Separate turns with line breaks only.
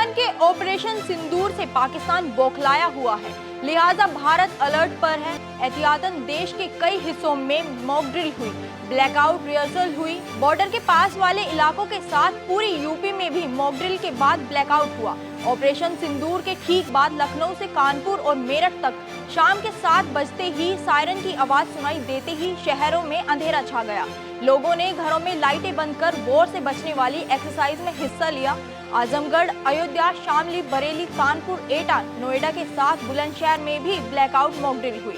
पाकिस्तान के ऑपरेशन सिंदूर से पाकिस्तान बौखलाया हुआ है, लिहाजा भारत अलर्ट पर है। एहतियातन देश के कई हिस्सों में मॉक ड्रिल हुई, ब्लैकआउट रिहर्सल हुई। बॉर्डर के पास वाले इलाकों के साथ पूरी यूपी में भी मॉक ड्रिल के बाद ब्लैकआउट हुआ। ऑपरेशन सिंदूर के ठीक बाद लखनऊ से कानपुर और मेरठ तक शाम के 7 बजते ही सायरन की आवाज सुनाई देते ही शहरों में अंधेरा छा गया। लोगों ने घरों में लाइटें बंद कर वॉर से बचने वाली एक्सरसाइज में हिस्सा लिया। आजमगढ़, अयोध्या, शामली, बरेली, कानपुर, एटा, नोएडा के साथ बुलंदशहर में भी ब्लैकआउट मॉक ड्रिल हुई।